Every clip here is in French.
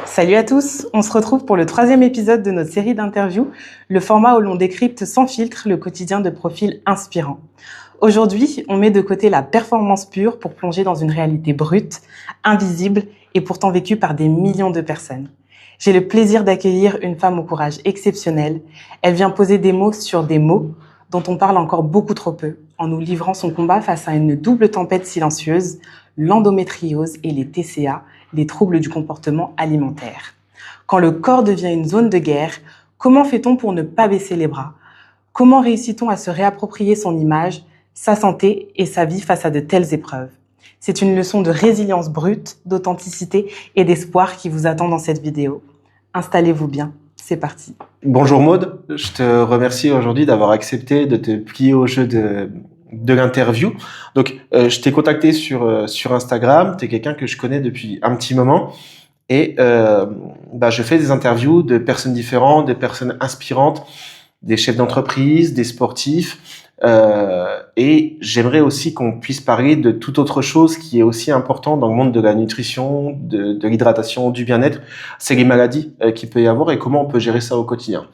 Salut à tous, on se retrouve pour le 3e épisode de notre série d'interviews, le format où l'on décrypte sans filtre le quotidien de profils inspirants. Aujourd'hui, on met de côté la performance pure pour plonger dans une réalité brute, invisible et pourtant vécue par des millions de personnes. J'ai le plaisir d'accueillir une femme au courage exceptionnel. Elle vient poser des mots sur des mots dont on parle encore beaucoup trop peu, en nous livrant son combat face à une double tempête silencieuse, l'endométriose et les TCA, les troubles du comportement alimentaire. Quand le corps devient une zone de guerre, comment fait-on pour ne pas baisser les bras? Comment réussit-on à se réapproprier son image, sa santé et sa vie face à de telles épreuves? C'est une leçon de résilience brute, d'authenticité et d'espoir qui vous attend dans cette vidéo. Installez-vous bien, c'est parti. Bonjour Maude, je te remercie aujourd'hui d'avoir accepté de te plier au jeu de l'interview. Donc, je t'ai contacté sur Instagram, tu es quelqu'un que je connais depuis un petit moment et je fais des interviews de personnes différentes, des personnes inspirantes, des chefs d'entreprise, des sportifs et j'aimerais aussi qu'on puisse parler de toute autre chose qui est aussi important dans le monde de la nutrition, de l'hydratation, du bien-être, c'est les maladies qu'il peut y avoir et comment on peut gérer ça au quotidien.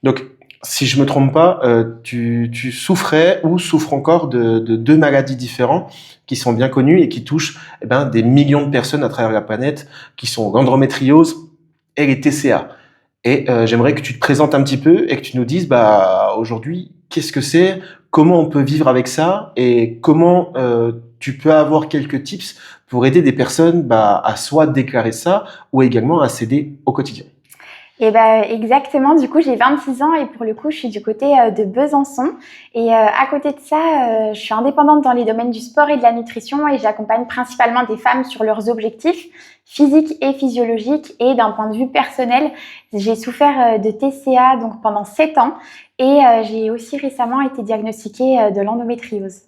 Donc, si je me trompe pas, tu souffrais ou souffres encore de deux maladies différentes qui sont bien connues et qui touchent des millions de personnes à travers la planète, qui sont l'endométriose et les TCA. Et j'aimerais que tu te présentes un petit peu et que tu nous dises aujourd'hui qu'est-ce que c'est, comment on peut vivre avec ça et comment tu peux avoir quelques tips pour aider des personnes à soit déclarer ça ou également à s'aider au quotidien. Et exactement, du coup j'ai 26 ans et pour le coup je suis du côté de Besançon et à côté de ça je suis indépendante dans les domaines du sport et de la nutrition et j'accompagne principalement des femmes sur leurs objectifs physiques et physiologiques et d'un point de vue personnel j'ai souffert de TCA donc pendant 7 ans et j'ai aussi récemment été diagnostiquée de l'endométriose.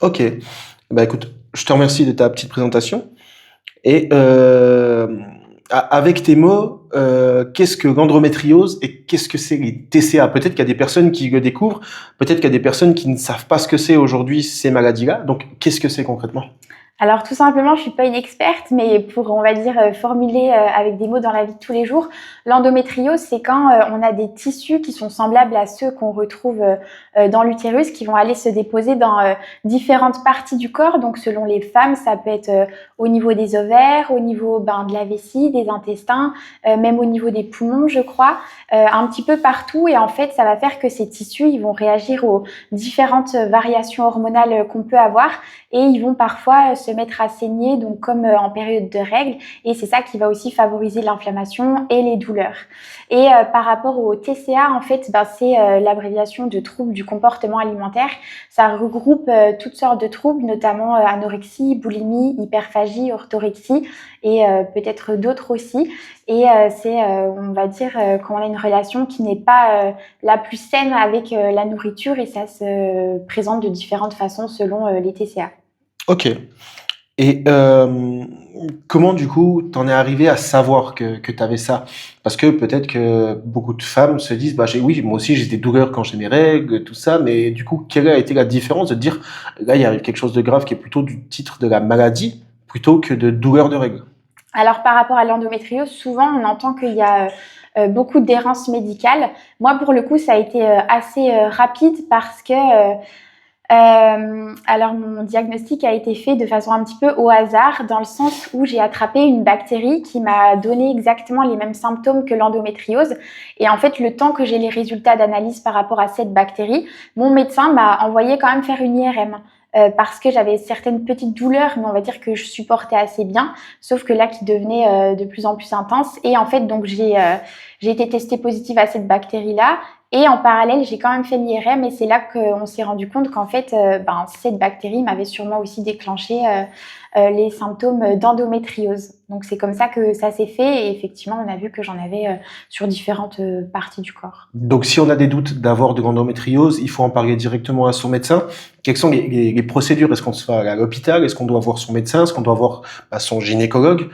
Ok, écoute, je te remercie de ta petite présentation et avec tes mots, qu'est-ce que l'endométriose et qu'est-ce que c'est les TCA? Peut-être qu'il y a des personnes qui le découvrent, peut-être qu'il y a des personnes qui ne savent pas ce que c'est aujourd'hui ces maladies-là. Donc, qu'est-ce que c'est concrètement? Alors tout simplement, je suis pas une experte, mais pour, on va dire, formuler avec des mots dans la vie de tous les jours, l'endométriose, c'est quand on a des tissus qui sont semblables à ceux qu'on retrouve dans l'utérus, qui vont aller se déposer dans différentes parties du corps. Donc selon les femmes, ça peut être au niveau des ovaires, au niveau de la vessie, des intestins, même au niveau des poumons, je crois, un petit peu partout. Et en fait, ça va faire que ces tissus, ils vont réagir aux différentes variations hormonales qu'on peut avoir et ils vont parfois se mettre à saigner, donc comme en période de règles, et c'est ça qui va aussi favoriser l'inflammation et les douleurs. Et par rapport au TCA, en fait, c'est l'abréviation de troubles du comportement alimentaire. Ça regroupe toutes sortes de troubles, notamment anorexie, boulimie, hyperphagie, orthorexie et peut-être d'autres aussi. Et c'est, on va dire, quand on a une relation qui n'est pas la plus saine avec la nourriture et ça se présente de différentes façons selon les TCA. Ok. Et comment du coup t'en es arrivé à savoir que tu avais ça? Parce que peut-être que beaucoup de femmes se disent oui, moi aussi j'ai des douleurs quand j'ai mes règles, tout ça, mais du coup quelle a été la différence de dire là il y a quelque chose de grave qui est plutôt du titre de la maladie plutôt que de douleur de règles? Alors par rapport à l'endométriose, souvent on entend qu'il y a beaucoup d'errance médicale. Moi pour le coup ça a été assez rapide parce que alors mon diagnostic a été fait de façon un petit peu au hasard dans le sens où j'ai attrapé une bactérie qui m'a donné exactement les mêmes symptômes que l'endométriose et en fait le temps que j'ai les résultats d'analyse par rapport à cette bactérie, mon médecin m'a envoyé quand même faire une IRM. Parce que j'avais certaines petites douleurs, mais on va dire que je supportais assez bien, sauf que là qui devenait de plus en plus intense. Et en fait, donc j'ai été testée positive à cette bactérie-là. Et en parallèle, j'ai quand même fait l'IRM et c'est là qu'on s'est rendu compte qu'en fait, cette bactérie m'avait sûrement aussi déclenché les symptômes d'endométriose. Donc c'est comme ça que ça s'est fait et effectivement, on a vu que j'en avais sur différentes parties du corps. Donc si on a des doutes d'avoir de l'endométriose, il faut en parler directement à son médecin. Quelles sont les procédures? Est-ce qu'on se va à l'hôpital? Est-ce qu'on doit voir son médecin? Est-ce qu'on doit voir son gynécologue?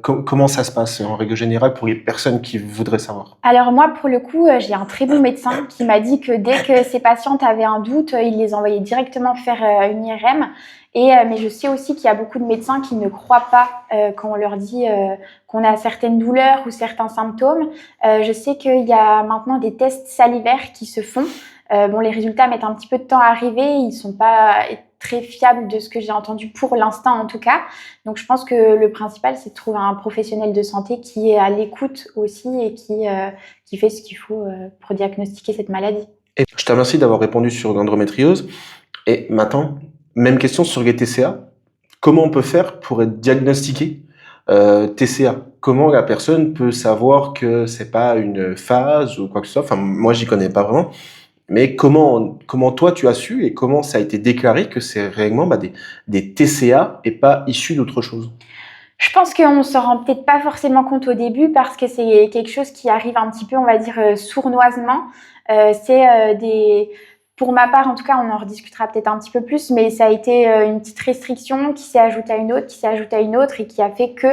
Comment ça se passe en règle générale pour les personnes qui voudraient savoir? Alors moi, pour le coup, j'ai un très bon médecin qui m'a dit que dès que ses patientes avaient un doute, il les envoyait directement faire une IRM. Mais je sais aussi qu'il y a beaucoup de médecins qui ne croient pas quand on leur dit qu'on a certaines douleurs ou certains symptômes. Je sais qu'il y a maintenant des tests salivaires qui se font. Les résultats mettent un petit peu de temps à arriver. Ils sont pas très fiables de ce que j'ai entendu pour l'instant en tout cas. Donc je pense que le principal, c'est de trouver un professionnel de santé qui est à l'écoute aussi et qui fait ce qu'il faut pour diagnostiquer cette maladie. Et je te remercie d'avoir répondu sur l'endométriose. Et maintenant, même question sur les TCA. Comment on peut faire pour être diagnostiqué TCA? Comment la personne peut savoir que c'est pas une phase ou quoi que ce soit? Enfin, moi, j'y connais pas vraiment. Mais comment toi tu as su et comment ça a été déclaré que c'est réellement des TCA et pas issus d'autre chose? Je pense qu'on se rend peut-être pas forcément compte au début parce que c'est quelque chose qui arrive un petit peu, on va dire, sournoisement. Pour ma part, en tout cas, on en rediscutera peut-être un petit peu plus, mais ça a été une petite restriction qui s'est ajoutée à une autre, qui s'est ajoutée à une autre et qui a fait que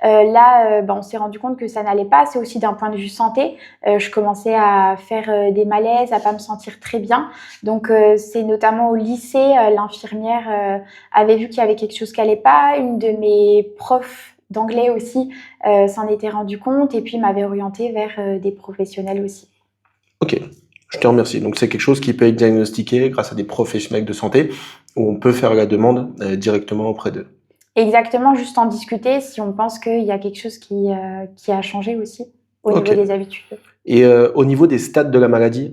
on s'est rendu compte que ça n'allait pas. C'est aussi d'un point de vue santé. Je commençais à faire des malaises, à pas me sentir très bien. Donc, c'est notamment au lycée, l'infirmière avait vu qu'il y avait quelque chose qui allait pas. Une de mes profs d'anglais aussi s'en était rendu compte et puis m'avait orientée vers des professionnels aussi. Ok. Je te remercie. Donc, c'est quelque chose qui peut être diagnostiqué grâce à des professionnels de santé où on peut faire la demande directement auprès d'eux. Exactement, juste en discuter si on pense qu'il y a quelque chose qui a changé aussi au niveau des habitudes. Et au niveau des stades de la maladie,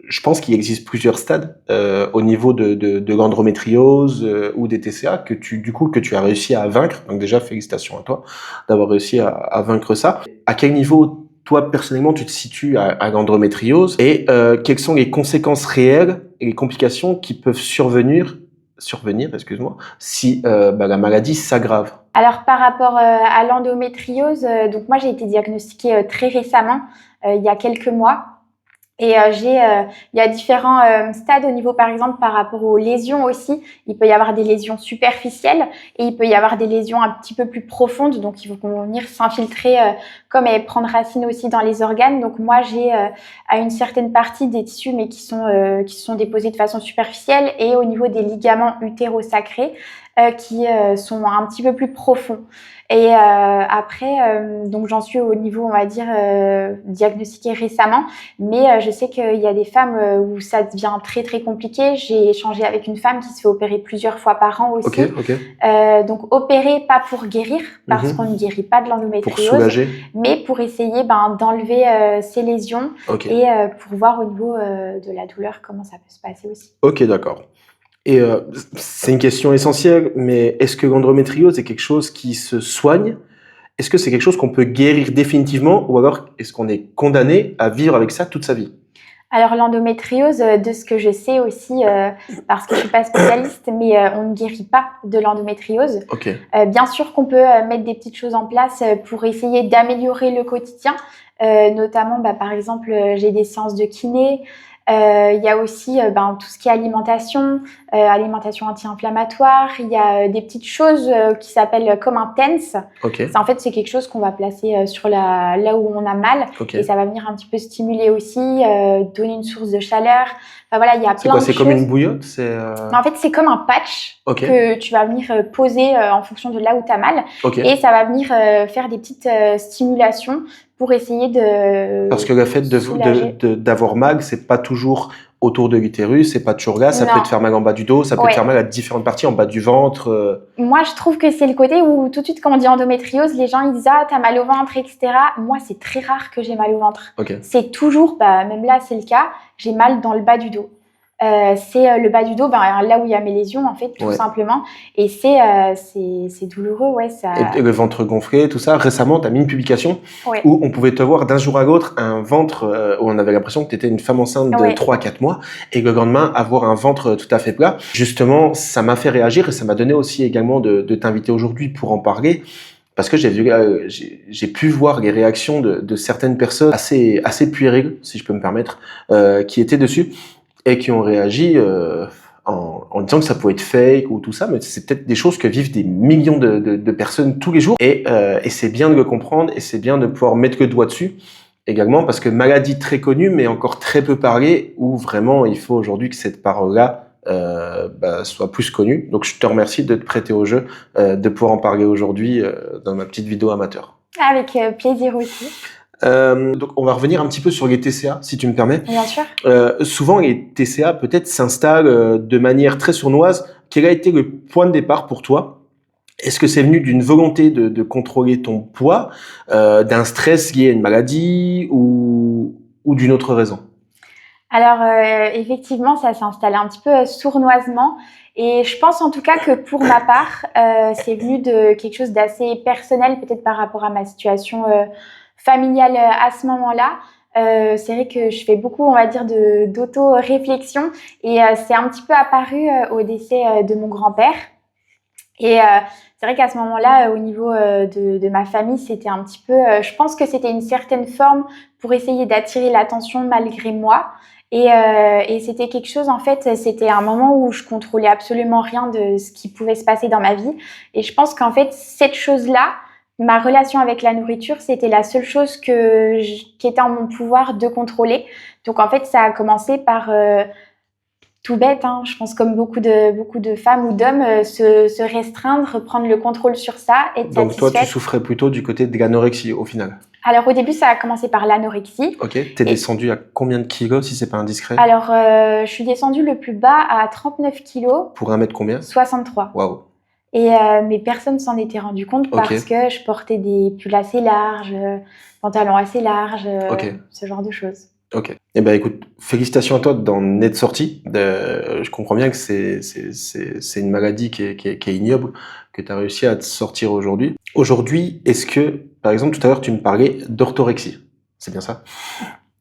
je pense qu'il existe plusieurs stades au niveau de l'endométriose ou des TCA que tu as réussi à vaincre. Donc déjà, félicitations à toi d'avoir réussi à vaincre ça. À quel niveau toi, personnellement, tu te situes à l'endométriose et quelles sont les conséquences réelles et les complications qui peuvent survenir, si la maladie s'aggrave? Alors, par rapport à l'endométriose, donc moi, j'ai été diagnostiquée très récemment, il y a quelques mois. Et il y a différents stades au niveau, par exemple, par rapport aux lésions aussi. Il peut y avoir des lésions superficielles et il peut y avoir des lésions un petit peu plus profondes. Donc, ils vont venir s'infiltrer comme et prendre racine aussi dans les organes. Donc, moi, j'ai à une certaine partie des tissus, mais qui sont déposés de façon superficielle et au niveau des ligaments utérosacrés qui sont un petit peu plus profonds. Et après, donc j'en suis au niveau, on va dire, diagnostiqué récemment, mais je sais qu'il y a des femmes où ça devient très très compliqué. J'ai échangé avec une femme qui se fait opérer plusieurs fois par an aussi. Ok. Donc opérer pas pour guérir, parce qu'on ne guérit pas de l'endométriose, pour soulager, mais pour essayer d'enlever ces lésions et pour voir au niveau de la douleur comment ça peut se passer aussi. Ok, d'accord. Et c'est une question essentielle, mais est-ce que l'endométriose est quelque chose qui se soigne? Est-ce que c'est quelque chose qu'on peut guérir définitivement ou alors est-ce qu'on est condamné à vivre avec ça toute sa vie? Alors l'endométriose, de ce que je sais aussi, parce que je suis pas spécialiste, mais on ne guérit pas de l'endométriose. Bien sûr qu'on peut mettre des petites choses en place pour essayer d'améliorer le quotidien, notamment par exemple j'ai des séances de kiné. Il y a aussi tout ce qui est alimentation anti-inflammatoire. Il y a des petites choses qui s'appellent comme un TENS. En fait, c'est quelque chose qu'on va placer sur là où on a mal. Et ça va venir un petit peu stimuler aussi, donner une source de chaleur. Enfin, voilà, il y a plein de choses. C'est comme une bouillotte? En fait, c'est comme un patch que tu vas venir poser en fonction de là où tu as mal. Et ça va venir faire des petites stimulations pour essayer de... Parce que le fait d'avoir mal, c'est pas toujours autour de l'utérus, c'est pas toujours là, ça peut te faire mal en bas du dos, ça peut te faire mal à différentes parties, en bas du ventre. Moi, je trouve que c'est le côté où tout de suite, quand on dit endométriose, les gens ils disent « Ah, t'as mal au ventre, etc. » Moi, c'est très rare que j'ai mal au ventre. C'est toujours, même là, c'est le cas, j'ai mal dans le bas du dos. C'est le bas du dos, là où il y a mes lésions en fait, tout simplement. Et c'est douloureux, ça. Et le ventre gonflé, tout ça. Récemment, tu as mis une publication où on pouvait te voir d'un jour à l'autre un ventre où on avait l'impression que tu étais une femme enceinte de 3 à 4 mois et le lendemain avoir un ventre tout à fait plat. Justement, ça m'a fait réagir et ça m'a donné aussi également de t'inviter aujourd'hui pour en parler. Parce que j'ai pu voir les réactions de certaines personnes assez puériles, si je peux me permettre, qui étaient dessus. Et qui ont réagi en disant que ça pouvait être fake ou tout ça, mais c'est peut-être des choses que vivent des millions de personnes tous les jours. Et c'est bien de le comprendre et c'est bien de pouvoir mettre le doigt dessus également, parce que maladie très connue, mais encore très peu parlée, où vraiment il faut aujourd'hui que cette parole-là soit plus connu. Donc je te remercie de te prêter au jeu, de pouvoir en parler aujourd'hui dans ma petite vidéo amateur. Avec plaisir aussi. Donc on va revenir un petit peu sur les TCA, si tu me permets. Bien sûr. Souvent les TCA peut-être s'installent de manière très sournoise. Quel a été le point de départ pour toi? Est-ce que c'est venu d'une volonté de contrôler ton poids, d'un stress lié à une maladie ou d'une autre raison? Alors effectivement, ça s'est installé un petit peu sournoisement et je pense en tout cas que pour ma part, c'est venu de quelque chose d'assez personnel, peut-être par rapport à ma situation familiale à ce moment-là. C'est vrai que je fais beaucoup, on va dire, d'auto-réflexion et c'est un petit peu apparu au décès de mon grand-père. Et c'est vrai qu'à ce moment-là, au niveau de ma famille, c'était un petit peu, je pense que c'était une certaine forme pour essayer d'attirer l'attention malgré moi. Et c'était quelque chose, en fait, c'était un moment où je contrôlais absolument rien de ce qui pouvait se passer dans ma vie. Et je pense qu'en fait, cette chose-là, ma relation avec la nourriture, c'était la seule chose qui était en mon pouvoir de contrôler. Donc en fait, ça a commencé par tout bête, hein, je pense comme beaucoup de femmes ou d'hommes, se restreindre, prendre le contrôle sur ça, être Donc toi, tu satisfaite. souffrais plutôt du côté de l'anorexie au final. Alors au début, ça a commencé par l'anorexie. Ok, t'es descendu à combien de kilos si c'est pas indiscret? Alors je suis descendue le plus bas à 39 kilos. Pour 1 mètre combien? 63. Waouh. Et mais personne s'en était rendu compte parce que je portais des pulls assez larges, pantalons assez larges, ce genre de choses. Ok. Eh ben écoute, félicitations à toi d'en être sorti. Je comprends bien que c'est une maladie qui est ignoble, que tu as réussi à te sortir aujourd'hui. Aujourd'hui, est-ce que, par exemple, tout à l'heure, tu me parlais d'orthorexie. C'est bien ça?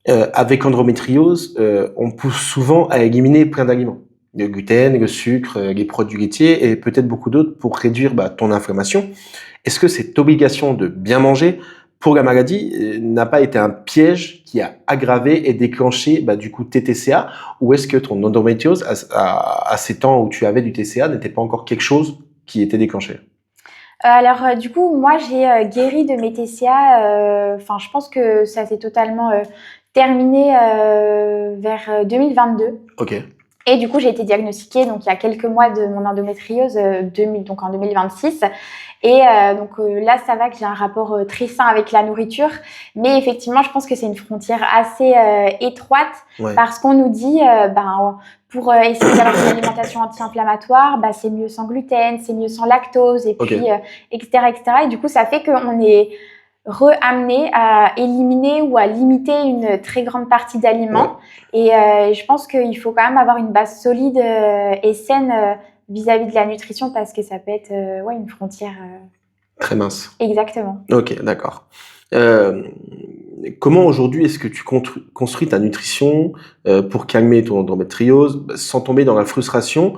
Avec endométriose, on pousse souvent à éliminer plein d'aliments. Le gluten, le sucre, les produits laitiers et peut-être beaucoup d'autres pour réduire ton inflammation. Est-ce que cette obligation de bien manger pour la maladie n'a pas été un piège qui a aggravé et déclenché du coup tes TCA, ou est-ce que ton endométriose à ces temps où tu avais du TCA n'était pas encore quelque chose qui était déclenché? Alors du coup, moi j'ai guéri de mes TCA, enfin je pense que ça s'est totalement terminé vers 2022. Ok. Et du coup, j'ai été diagnostiquée donc il y a quelques mois de mon endométriose, donc en 2026. Et donc là, ça va que j'ai un rapport très sain avec la nourriture. Mais effectivement, je pense que c'est une frontière assez étroite parce qu'on nous dit, pour essayer d'avoir une alimentation anti-inflammatoire, c'est mieux sans gluten, c'est mieux sans lactose, et puis etc., etc. Et du coup, ça fait qu'on est amené à éliminer ou à limiter une très grande partie d'aliments. Et je pense qu'il faut quand même avoir une base solide et saine vis-à-vis de la nutrition parce que ça peut être une frontière très mince. Exactement. Ok, d'accord. Comment aujourd'hui est-ce que tu construis ta nutrition pour calmer ton endométriose sans tomber dans la frustration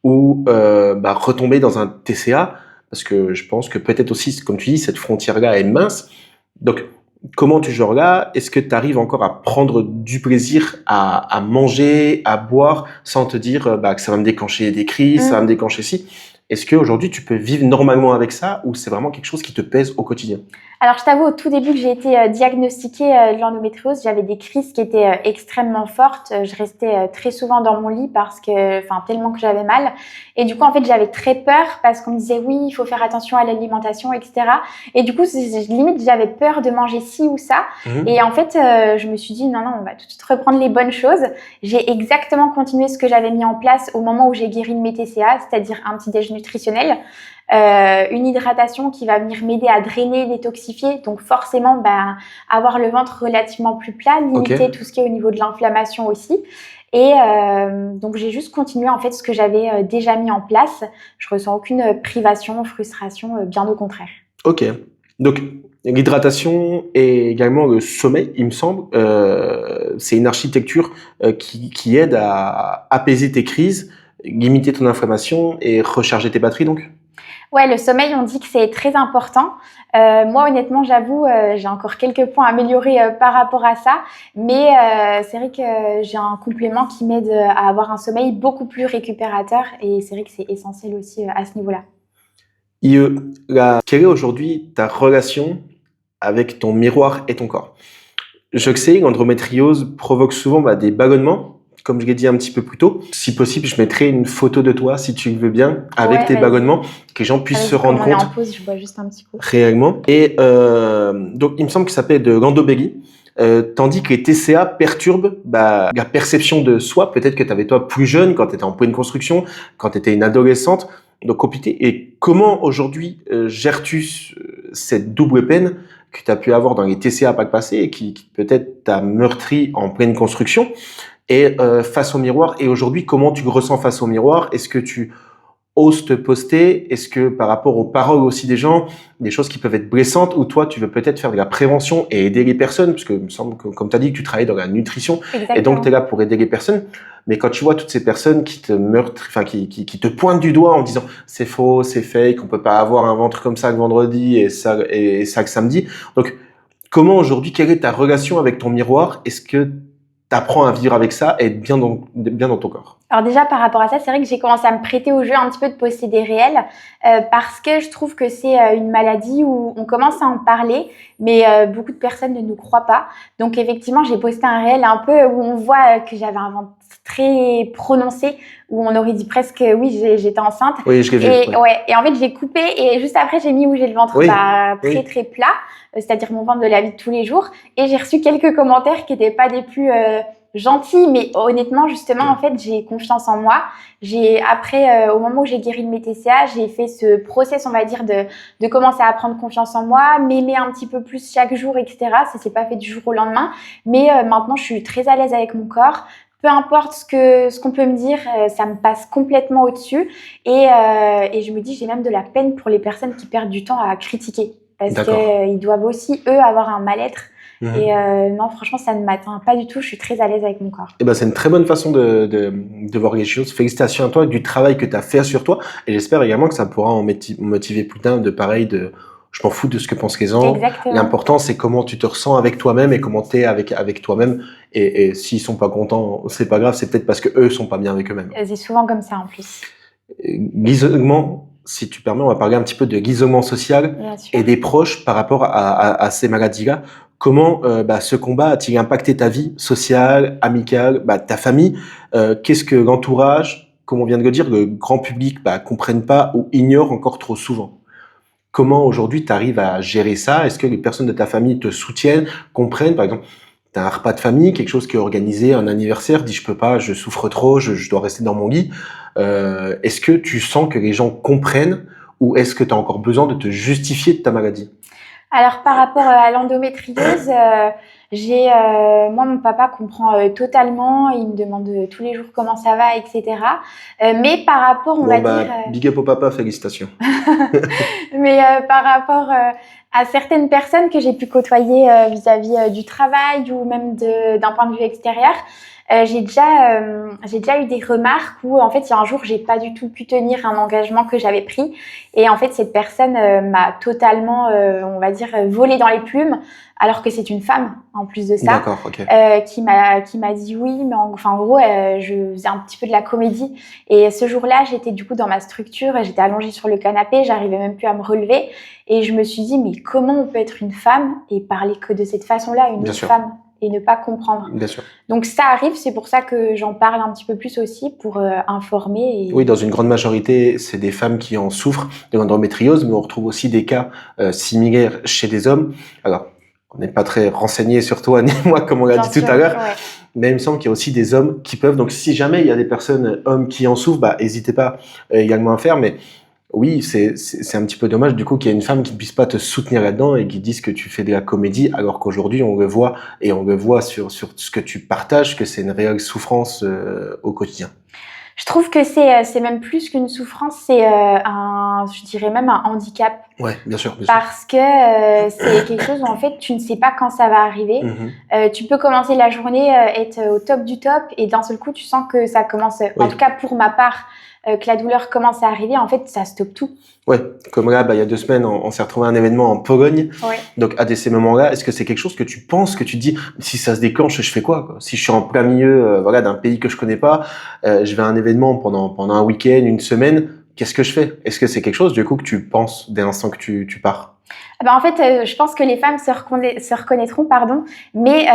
ou retomber dans un TCA? Parce que je pense que peut-être aussi, comme tu dis, cette frontière-là est mince. Donc, comment tu gères là? Est-ce que tu arrives encore à prendre du plaisir à manger, à boire, sans te dire que ça va me déclencher des crises, ça va me déclencher ci? Est-ce qu'aujourd'hui, tu peux vivre normalement avec ça ou c'est vraiment quelque chose qui te pèse au quotidien? Alors, je t'avoue, au tout début que j'ai été diagnostiquée de l'endométriose, j'avais des crises qui étaient extrêmement fortes. Je restais très souvent dans mon lit tellement que j'avais mal. Et du coup, en fait, j'avais très peur parce qu'on me disait oui, il faut faire attention à l'alimentation, etc. Et du coup, limite, j'avais peur de manger ci ou ça. Et en fait, je me suis dit non, on va tout de suite reprendre les bonnes choses. J'ai exactement continué ce que j'avais mis en place au moment où j'ai guéri de mes TCA, c'est-à-dire un petit déj nutritionnel. Une hydratation qui va venir m'aider à drainer, détoxifier, donc forcément avoir le ventre relativement plus plat, limiter tout ce qui est au niveau de l'inflammation aussi. Et donc j'ai juste continué en fait ce que j'avais déjà mis en place. Je ressens aucune privation, frustration, bien au contraire. Ok, donc l'hydratation et également le sommeil, il me semble, c'est une architecture qui aide à apaiser tes crises, limiter ton inflammation et recharger tes batteries donc? Ouais, le sommeil, on dit que c'est très important. Moi, honnêtement, j'avoue, j'ai encore quelques points à améliorer par rapport à ça. Mais c'est vrai que j'ai un complément qui m'aide à avoir un sommeil beaucoup plus récupérateur. Et c'est vrai que c'est essentiel aussi à ce niveau-là. Quelle est aujourd'hui ta relation avec ton miroir et ton corps? Je sais que l'endométriose provoque souvent des ballonnements comme je l'ai dit un petit peu plus tôt, si possible, je mettrai une photo de toi, si tu le veux bien, avec tes ballonnements, que les gens puissent se rendre compte. En pause, je bois juste un petit coup. Réellement. Et donc, il me semble que ça s'appelle de l'endobélie. Tandis que les TCA perturbent la perception de soi. Peut-être que tu avais toi plus jeune, quand tu étais en pleine construction, quand tu étais une adolescente, donc compliqué. Et comment aujourd'hui gères-tu cette double peine que tu as pu avoir dans les TCA pas passé et qui peut-être t'a meurtri en pleine construction et face au miroir? Et aujourd'hui, comment tu le ressens face au miroir? Est-ce que tu oses te poster? Est-ce que par rapport aux paroles aussi des gens, des choses qui peuvent être blessantes, ou toi tu veux peut-être faire de la prévention et aider les personnes, parce que il me semble que, comme tu as dit, que tu travailles dans la nutrition. Exactement. Et donc tu es là pour aider les personnes, mais quand tu vois toutes ces personnes qui te meurtrent, enfin qui te pointent du doigt en disant c'est faux, c'est fake, on peut pas avoir un ventre comme ça le vendredi et ça le samedi. Donc comment aujourd'hui, quelle est ta relation avec ton miroir? Est-ce que t'apprends à vivre avec ça et être bien dans ton corps? Alors déjà, par rapport à ça, c'est vrai que j'ai commencé à me prêter au jeu un petit peu de poster des réels parce que je trouve que c'est une maladie où on commence à en parler, mais beaucoup de personnes ne nous croient pas. Donc effectivement, j'ai posté un réel un peu où on voit que j'avais un ventre très prononcé, où on aurait dit presque oui, j'étais enceinte. Oui, je l'ai vu. Et en fait, j'ai coupé et juste après, j'ai mis où j'ai le ventre très plat, c'est-à-dire mon ventre de la vie de tous les jours. Et j'ai reçu quelques commentaires qui n'étaient pas des plus gentils, mais honnêtement, justement, en fait, j'ai confiance en moi. Après, au moment où j'ai guéri de mes TCA, j'ai fait ce process, on va dire, de commencer à prendre confiance en moi, m'aimer un petit peu plus chaque jour, etc. Ça s'est pas fait du jour au lendemain, mais maintenant, je suis très à l'aise avec mon corps. Peu importe ce qu'on peut me dire, ça me passe complètement au-dessus. Et je me dis, j'ai même de la peine pour les personnes qui perdent du temps à critiquer. Parce qu'ils doivent aussi, eux, avoir un mal-être. Et non, franchement, ça ne m'atteint pas du tout. Je suis très à l'aise avec mon corps. Et c'est une très bonne façon de voir les choses. Félicitations à toi du travail que tu as fait sur toi. Et j'espère également que ça pourra en motiver plus d'un je m'en fous de ce que pensent les gens. Exactement. L'important, c'est comment tu te ressens avec toi-même et comment tu es avec toi-même. Et s'ils sont pas contents, c'est pas grave. C'est peut-être parce que eux sont pas bien avec eux-mêmes. C'est souvent comme ça, en plus. L'isolement, si tu permets, on va parler un petit peu de l'isolement social et des proches par rapport à ces maladies-là. Comment ce combat a-t-il impacté ta vie sociale, amicale, ta famille? Qu'est-ce que l'entourage, comme on vient de le dire, le grand public comprenne pas ou ignore encore trop souvent? Comment aujourd'hui tu arrives à gérer ça? Est-ce que les personnes de ta famille te soutiennent, comprennent? Par exemple, tu as un repas de famille, quelque chose qui est organisé, un anniversaire, dis je peux pas, je souffre trop, je dois rester dans mon lit. Est-ce que tu sens que les gens comprennent ou est-ce que tu as encore besoin de te justifier de ta maladie? Alors, par rapport à l'endométriose, moi, mon papa comprend totalement. Il me demande tous les jours comment ça va, etc. Mais par rapport, on va dire... Big up au papa, félicitations. Mais par rapport à certaines personnes que j'ai pu côtoyer vis-à-vis du travail ou même d'un point de vue extérieur, j'ai déjà eu des remarques où en fait il y a un jour j'ai pas du tout pu tenir un engagement que j'avais pris et en fait cette personne m'a totalement on va dire volé dans les plumes alors que c'est une femme en plus de ça. D'accord, ok. Qui m'a dit oui mais en gros je faisais un petit peu de la comédie et ce jour-là j'étais du coup dans ma structure, j'étais allongée sur le canapé, j'arrivais même plus à me relever et je me suis dit mais comment on peut être une femme et parler que de cette façon-là à une autre femme et ne pas comprendre. Bien sûr. Donc ça arrive, c'est pour ça que j'en parle un petit peu plus aussi pour informer. Oui, dans une grande majorité, c'est des femmes qui en souffrent de l'endométriose, mais on retrouve aussi des cas similaires chez des hommes. Alors, on n'est pas très renseignés sur toi ni moi, comme on l'a dit tout à l'heure, mais il me semble qu'il y a aussi des hommes qui peuvent. Donc, si jamais il y a des personnes hommes qui en souffrent, n'hésitez pas également à faire. Mais oui, c'est un petit peu dommage du coup qu'il y ait une femme qui ne puisse pas te soutenir là-dedans et qui dise que tu fais de la comédie, alors qu'aujourd'hui on le voit sur ce que tu partages que c'est une réelle souffrance au quotidien. Je trouve que c'est même plus qu'une souffrance, c'est je dirais même un handicap. Ouais, bien sûr. Parce que c'est quelque chose où en fait tu ne sais pas quand ça va arriver. Tu peux commencer la journée, être au top du top et d'un seul coup tu sens que ça commence, en tout cas pour ma part, que la douleur commence à arriver, en fait, ça stoppe tout. Ouais, comme là, il y a 2 semaines, on s'est retrouvé à un événement en Pologne. Ouais. Donc, à ces moments-là, est-ce que c'est quelque chose que tu penses, que tu te dis, si ça se déclenche, je fais quoi? Si je suis en plein milieu, d'un pays que je connais pas, je vais à un événement pendant un week-end, une semaine, qu'est-ce que je fais? Est-ce que c'est quelque chose, du coup, que tu penses dès l'instant que tu pars? En fait, je pense que les femmes se reconnaîtront, pardon, mais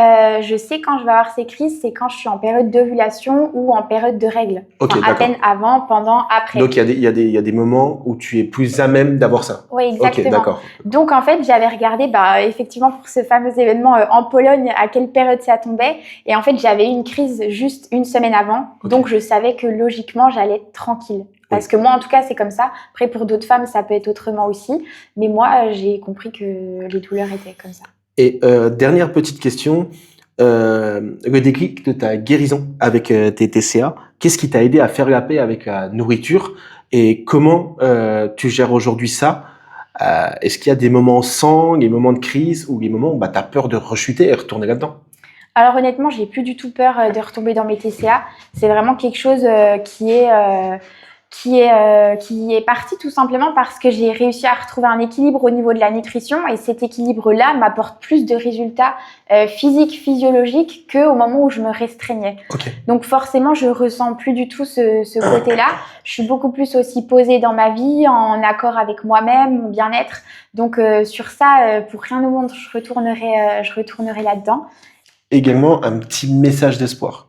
je sais quand je vais avoir ces crises, c'est quand je suis en période d'ovulation ou en période de règles. Ok, Enfin, à peine avant, pendant, après. Donc, il y a des moments où tu es plus à même d'avoir ça. Oui, exactement. Ok, d'accord. Donc, en fait, j'avais regardé, effectivement, pour ce fameux événement en Pologne, à quelle période ça tombait. Et en fait, j'avais eu une crise juste une semaine avant. Ok. Donc, je savais que logiquement, j'allais être tranquille. Parce que moi, en tout cas, c'est comme ça. Après, pour d'autres femmes, ça peut être autrement aussi. Mais moi, j'ai compris que les douleurs étaient comme ça. Et dernière petite question, le déclic de ta guérison avec tes TCA, qu'est-ce qui t'a aidé à faire la paix avec la nourriture et comment tu gères aujourd'hui ça? Est-ce qu'il y a des moments sans, des moments de crise ou des moments où tu as peur de rechuter et retourner là-dedans? Alors honnêtement, j'ai plus du tout peur de retomber dans mes TCA. C'est vraiment quelque chose qui est parti tout simplement parce que j'ai réussi à retrouver un équilibre au niveau de la nutrition et cet équilibre-là m'apporte plus de résultats physiques, physiologiques qu'au moment où je me restreignais. Okay. Donc forcément, je ressens plus du tout ce côté-là. Je suis beaucoup plus aussi posée dans ma vie, en accord avec moi-même, mon bien-être. Donc sur ça, pour rien au monde, je retournerai là-dedans. Également, un petit message d'espoir.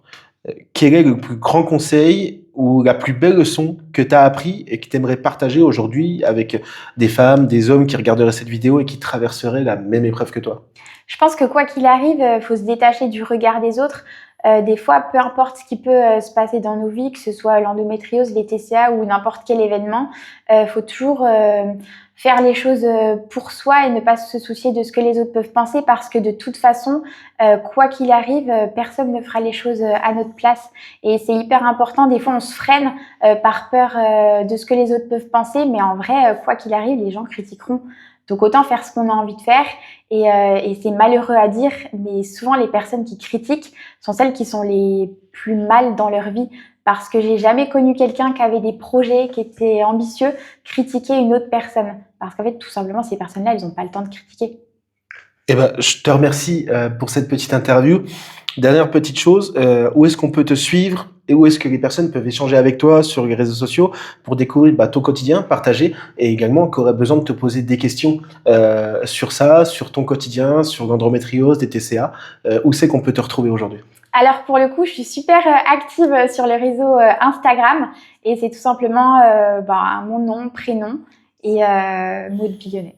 Quel est le plus grand conseil ou la plus belle leçon que tu as appris et que tu aimerais partager aujourd'hui avec des femmes, des hommes qui regarderaient cette vidéo et qui traverseraient la même épreuve que toi? Je pense que quoi qu'il arrive, faut se détacher du regard des autres. Des fois, peu importe ce qui peut se passer dans nos vies, que ce soit l'endométriose, les TCA ou n'importe quel événement, faut toujours faire les choses pour soi et ne pas se soucier de ce que les autres peuvent penser parce que de toute façon, quoi qu'il arrive, personne ne fera les choses à notre place. Et c'est hyper important. Des fois, on se freine par peur de ce que les autres peuvent penser, mais en vrai, quoi qu'il arrive, les gens critiqueront. Donc autant faire ce qu'on a envie de faire et c'est malheureux à dire, mais souvent les personnes qui critiquent sont celles qui sont les plus mal dans leur vie parce que j'ai jamais connu quelqu'un qui avait des projets, qui était ambitieux, critiquer une autre personne. Parce qu'en fait, tout simplement, ces personnes-là, elles n'ont pas le temps de critiquer. Eh ben, je te remercie pour cette petite interview. Dernière petite chose, où est-ce qu'on peut te suivre et où est-ce que les personnes peuvent échanger avec toi sur les réseaux sociaux pour découvrir ton quotidien, partager et également qui auraient besoin de te poser des questions sur ça, sur ton quotidien, sur l'endométriose, des TCA, où c'est qu'on peut te retrouver aujourd'hui? Alors pour le coup, je suis super active sur le réseau Instagram et c'est tout simplement mon nom, prénom et Maud Billonnet.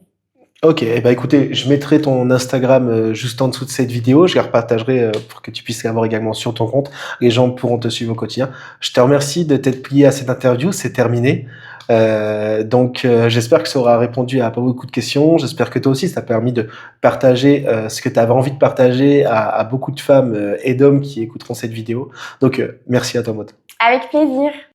Ok, eh ben écoutez, je mettrai ton Instagram juste en dessous de cette vidéo, je la repartagerai pour que tu puisses l'avoir également sur ton compte, les gens pourront te suivre au quotidien. Je te remercie de t'être plié à cette interview, c'est terminé. Donc j'espère que ça aura répondu à pas beaucoup de questions, j'espère que toi aussi ça t'a permis de partager ce que tu avais envie de partager à beaucoup de femmes et d'hommes qui écouteront cette vidéo. Donc merci à toi Maud. Avec plaisir.